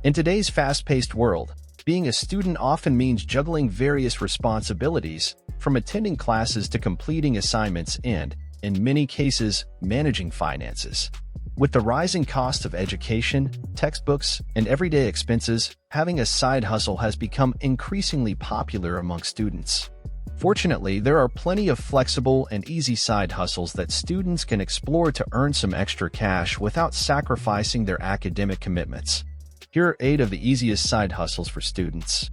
In today's fast-paced world, being a student often means juggling various responsibilities, from attending classes to completing assignments and, in many cases, managing finances. With the rising cost of education, textbooks, and everyday expenses, having a side hustle has become increasingly popular among students. Fortunately, there are plenty of flexible and easy side hustles that students can explore to earn some extra cash without sacrificing their academic commitments. Here are 8 of the easiest side hustles for students.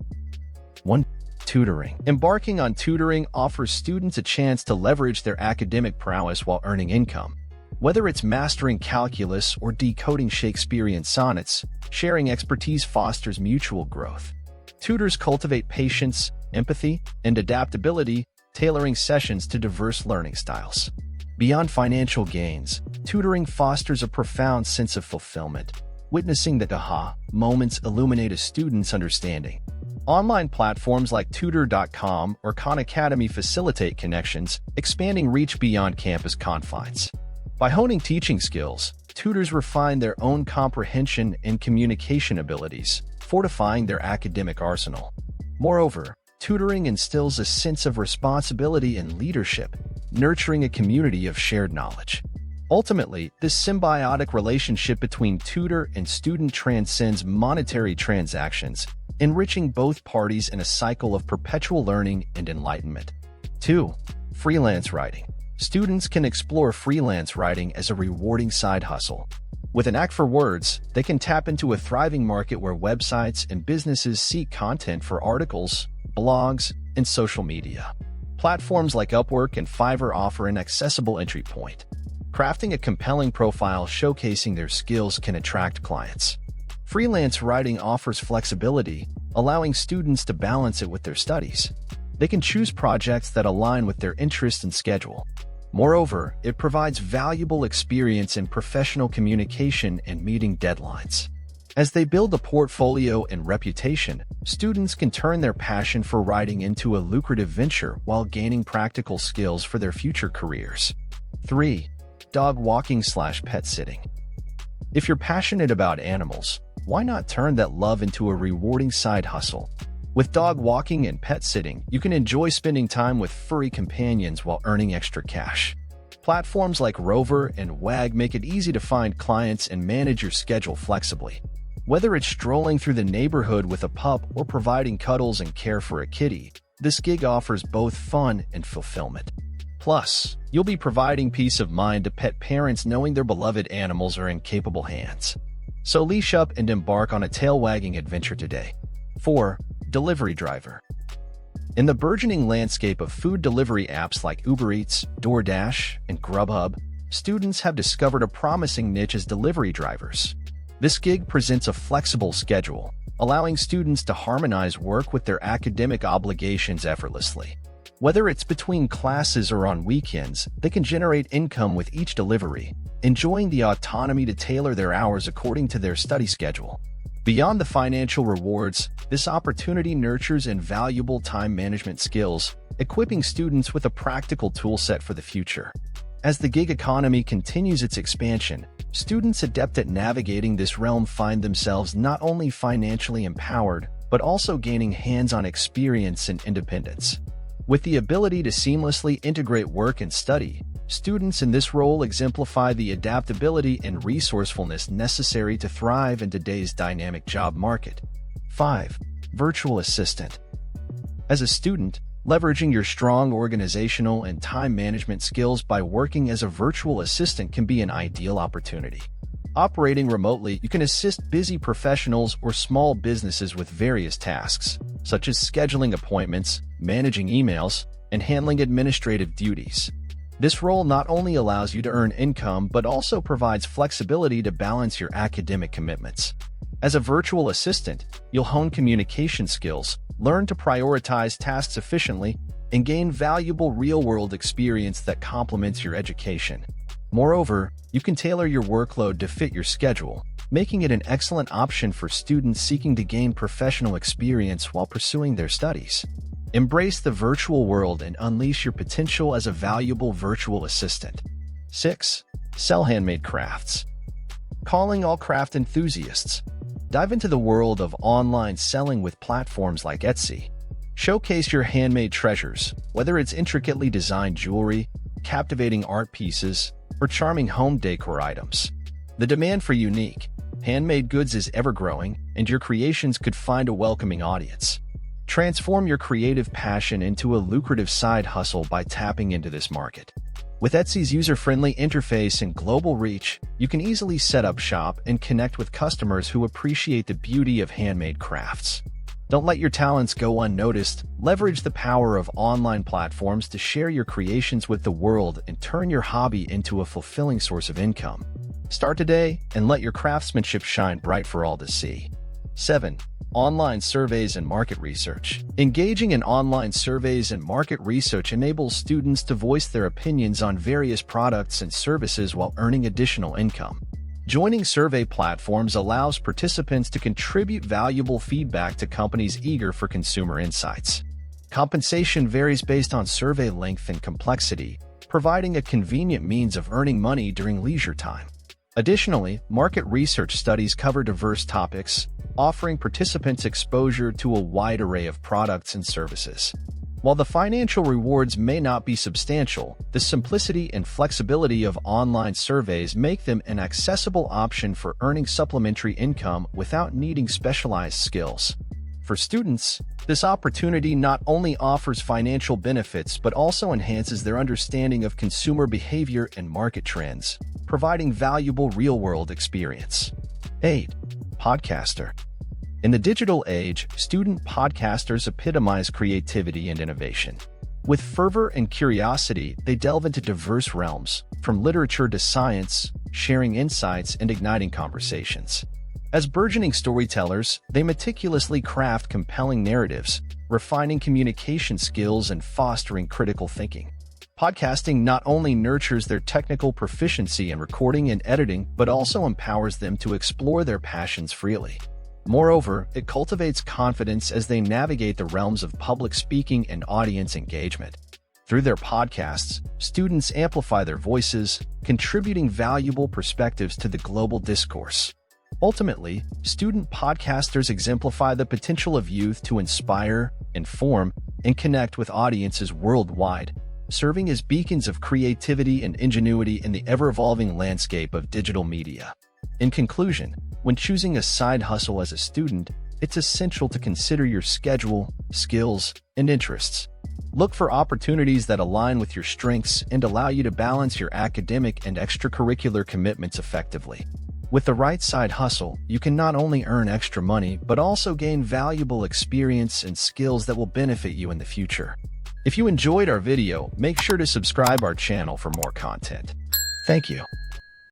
1. Tutoring. Embarking on tutoring offers students a chance to leverage their academic prowess while earning income. Whether it's mastering calculus or decoding Shakespearean sonnets, sharing expertise fosters mutual growth. Tutors cultivate patience, empathy, and adaptability, tailoring sessions to diverse learning styles. Beyond financial gains, tutoring fosters a profound sense of fulfillment. Witnessing the aha moments illuminate a student's understanding. Online platforms like tutor.com or Khan Academy facilitate connections, expanding reach beyond campus confines. By honing teaching skills, tutors refine their own comprehension and communication abilities, fortifying their academic arsenal. Moreover, tutoring instills a sense of responsibility and leadership, nurturing a community of shared knowledge. Ultimately, this symbiotic relationship between tutor and student transcends monetary transactions, enriching both parties in a cycle of perpetual learning and enlightenment. 2. Freelance writing. Students can explore freelance writing as a rewarding side hustle. With an knack for words, they can tap into a thriving market where websites and businesses seek content for articles, blogs, and social media. Platforms like Upwork and Fiverr offer an accessible entry point. Crafting a compelling profile showcasing their skills can attract clients. Freelance writing offers flexibility, allowing students to balance it with their studies. They can choose projects that align with their interests and schedule. Moreover, it provides valuable experience in professional communication and meeting deadlines. As they build a portfolio and reputation, students can turn their passion for writing into a lucrative venture while gaining practical skills for their future careers. 3. Dog walking/pet sitting. If you're passionate about animals, why not turn that love into a rewarding side hustle? With dog walking and pet sitting, you can enjoy spending time with furry companions while earning extra cash. Platforms like Rover and Wag make it easy to find clients and manage your schedule flexibly. Whether it's strolling through the neighborhood with a pup or providing cuddles and care for a kitty, this gig offers both fun and fulfillment. Plus, you'll be providing peace of mind to pet parents knowing their beloved animals are in capable hands. So leash up and embark on a tail-wagging adventure today. 4. Delivery driver. In the burgeoning landscape of food delivery apps like Uber Eats, DoorDash, and Grubhub, students have discovered a promising niche as delivery drivers. This gig presents a flexible schedule, allowing students to harmonize work with their academic obligations effortlessly. Whether it's between classes or on weekends, they can generate income with each delivery, enjoying the autonomy to tailor their hours according to their study schedule. Beyond the financial rewards, this opportunity nurtures invaluable time management skills, equipping students with a practical toolset for the future. As the gig economy continues its expansion, students adept at navigating this realm find themselves not only financially empowered, but also gaining hands-on experience and independence. With the ability to seamlessly integrate work and study, students in this role exemplify the adaptability and resourcefulness necessary to thrive in today's dynamic job market. 5. Virtual assistant. As a student, leveraging your strong organizational and time management skills by working as a virtual assistant can be an ideal opportunity. Operating remotely, you can assist busy professionals or small businesses with various tasks, such as scheduling appointments, managing emails, and handling administrative duties. This role not only allows you to earn income but also provides flexibility to balance your academic commitments. As a virtual assistant, you'll hone communication skills, learn to prioritize tasks efficiently, and gain valuable real-world experience that complements your education. Moreover, you can tailor your workload to fit your schedule, making it an excellent option for students seeking to gain professional experience while pursuing their studies. Embrace the virtual world and unleash your potential as a valuable virtual assistant. 6. Sell handmade crafts. Calling all craft enthusiasts. Dive into the world of online selling with platforms like Etsy. Showcase your handmade treasures, whether it's intricately designed jewelry, captivating art pieces, or charming home decor items. The demand for unique, handmade goods is ever-growing, and your creations could find a welcoming audience. Transform your creative passion into a lucrative side hustle by tapping into this market. With Etsy's user-friendly interface and global reach, you can easily set up shop and connect with customers who appreciate the beauty of handmade crafts. Don't let your talents go unnoticed. Leverage the power of online platforms to share your creations with the world and turn your hobby into a fulfilling source of income. Start today and let your craftsmanship shine bright for all to see. 7. Online surveys and market research. Engaging in online surveys and market research enables students to voice their opinions on various products and services while earning additional income. Joining survey platforms allows participants to contribute valuable feedback to companies eager for consumer insights. Compensation varies based on survey length and complexity, providing a convenient means of earning money during leisure time. Additionally, market research studies cover diverse topics, offering participants exposure to a wide array of products and services. While the financial rewards may not be substantial, the simplicity and flexibility of online surveys make them an accessible option for earning supplementary income without needing specialized skills. For students, this opportunity not only offers financial benefits but also enhances their understanding of consumer behavior and market trends, providing valuable real-world experience. 8. Podcaster. In the digital age, student podcasters epitomize creativity and innovation. With fervor and curiosity, they delve into diverse realms, from literature to science, sharing insights and igniting conversations. As burgeoning storytellers, they meticulously craft compelling narratives, refining communication skills and fostering critical thinking. Podcasting not only nurtures their technical proficiency in recording and editing, but also empowers them to explore their passions freely. Moreover, it cultivates confidence as they navigate the realms of public speaking and audience engagement. Through their podcasts, students amplify their voices, contributing valuable perspectives to the global discourse. Ultimately, student podcasters exemplify the potential of youth to inspire, inform, and connect with audiences worldwide, serving as beacons of creativity and ingenuity in the ever-evolving landscape of digital media. In conclusion, when choosing a side hustle as a student, it's essential to consider your schedule, skills, and interests. Look for opportunities that align with your strengths and allow you to balance your academic and extracurricular commitments effectively. With the right side hustle, you can not only earn extra money, but also gain valuable experience and skills that will benefit you in the future. If you enjoyed our video, make sure to subscribe our channel for more content. Thank you.